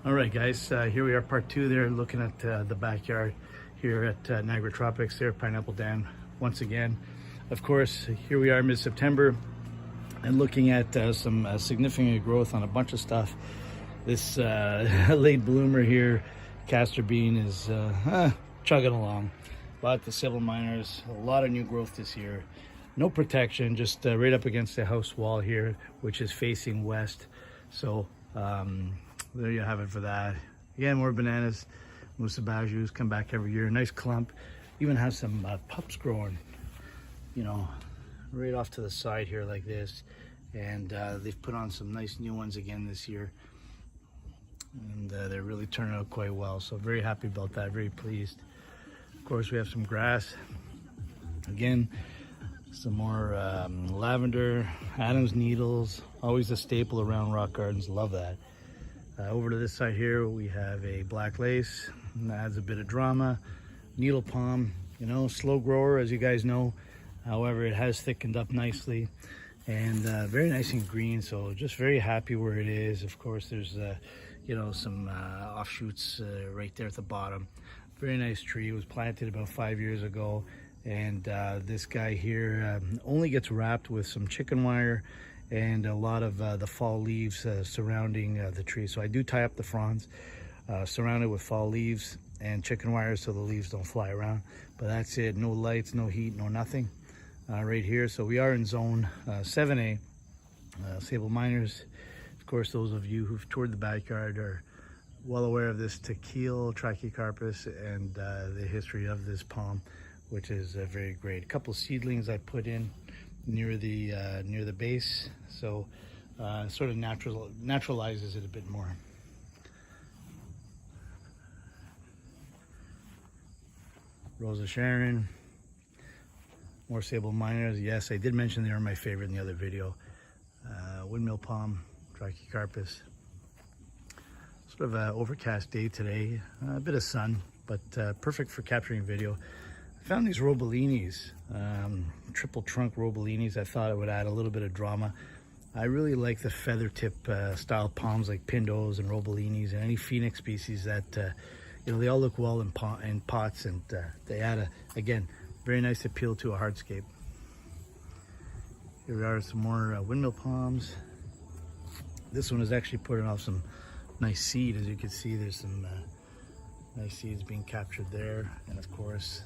All right, guys, here we are, part two there, looking at the backyard here at Niagara Tropics there, Pineapple Dam once again. Of course, here we are mid-September and looking at some significant growth on a bunch of stuff. This late bloomer here, castor bean, is chugging along. But the civil miners, a lot of new growth this year. No protection, just right up against the house wall here, which is facing west. So there you have it for that. Again, more bananas, musabajus come back every year. Nice clump. Even has some pups growing, you know, right off to the side here like this. And they've put on some nice new ones again this year. And they're really turning out quite well. So very happy about that, very pleased. Of course, we have some grass. Again, some more lavender, Adam's needles, always a staple around rock gardens, love that. Over to this side here, we have a black lace, and that adds a bit of drama. Needle palm, you know, slow grower, as you guys know. However, it has thickened up nicely and very nice and green, so just very happy where it is. Of course, there's, you know, some offshoots right there at the bottom. Very nice tree. It was planted about 5 years ago. And this guy here only gets wrapped with some chicken wire and a lot of the fall leaves surrounding the tree. So I do tie up the fronds, surrounded with fall leaves and chicken wire so the leaves don't fly around. But that's it, no lights, no heat, no nothing right here. So we are in zone 7A, sable miners. Of course, those of you who've toured the backyard are well aware of this Trachycarpus and the history of this palm, which is very great. A couple seedlings I put in near the base, so sort of naturalizes it a bit more. Rosa Sharon, more sable miners. Yes, I did mention they are my favorite in the other video. Windmill palm, Trachycarpus. Sort of an overcast day today, a bit of sun, but perfect for capturing video. I found these robellinis, triple trunk robellinis. I thought it would add a little bit of drama. I really like the feather tip style palms like pindos and robellinis and any phoenix species that, you know, they all look well in pots, and they add, again, very nice appeal to a hardscape. Here we are, some more windmill palms. This one is actually putting off some nice seed. As you can see, there's some nice seeds being captured there, and of course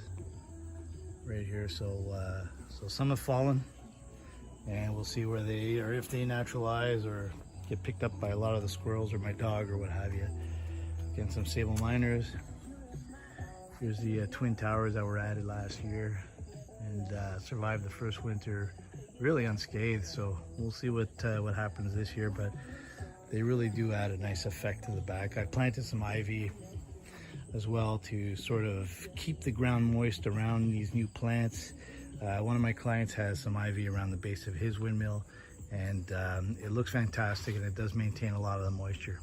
right here. So some have fallen, and we'll see where they, or if they naturalize or get picked up by a lot of the squirrels or my dog or what have you. Again, some sable miners. Here's the twin towers that were added last year and survived the first winter really unscathed. So we'll see what happens this year, but they really do add a nice effect to the back. I planted some ivy as well to sort of keep the ground moist around these new plants. One of my clients has some ivy around the base of his windmill, and it looks fantastic, and it does maintain a lot of the moisture.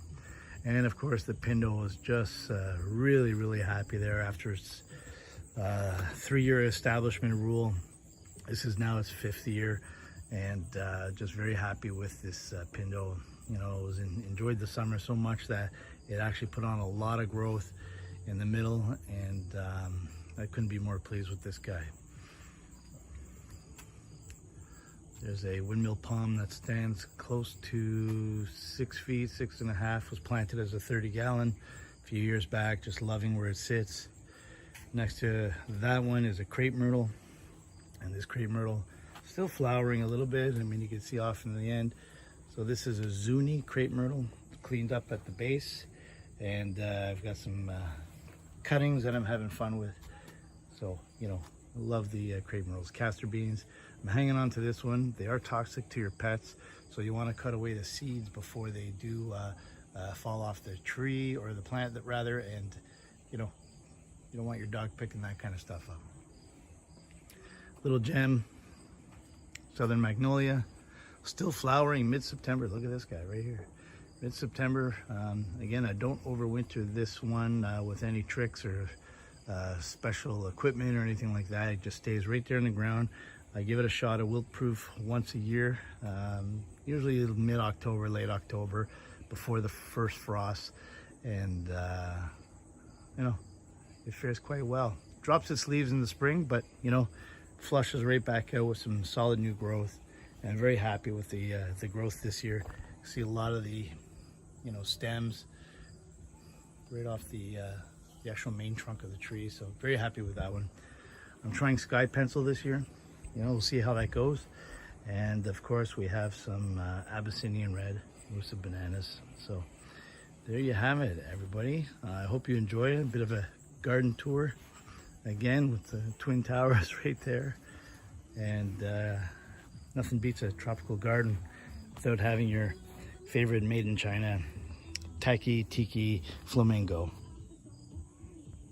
And of course, the pindo is just really happy there after its 3-year establishment rule. This is now its 5th year, and just very happy with this pindo. You know, enjoyed the summer so much that it actually put on a lot of growth in the middle, and I couldn't be more pleased with this guy. There's a windmill palm that stands close to 6 feet, 6.5, was planted as a 30-gallon a few years back, just loving where it sits. Next to that one is a crepe myrtle, and this crepe myrtle still flowering a little bit. I mean, you can see off in the end. So this is a zuni crepe myrtle, cleaned up at the base, and I've got some cuttings that I'm having fun with. So, you know, I love the crepe myrtles. Castor beans, I'm hanging on to this one. They are toxic to your pets, so you want to cut away the seeds before they do fall off the tree or the plant, that rather, and you know, you don't want your dog picking that kind of stuff up. Little gem, southern magnolia, still flowering mid-September. Look at this guy right here, mid-September. Again, I don't overwinter this one with any tricks or special equipment or anything like that. It just stays right there in the ground. I give it a shot of wilt proof once a year, usually mid-October, late October, before the first frost. and you know, it fares quite well. Drops its leaves in the spring, but you know, flushes right back out with some solid new growth. And I'm very happy with the growth this year. See a lot of the, you know, stems right off the actual main trunk of the tree. So very happy with that one. I'm trying sky pencil this year. You know, we'll see how that goes. And of course we have some Abyssinian red with some bananas. So there you have it, everybody. I hope you enjoy it. A bit of a garden tour again with the twin towers right there. And nothing beats a tropical garden without having your favorite made in China Taki Tiki Flamingo.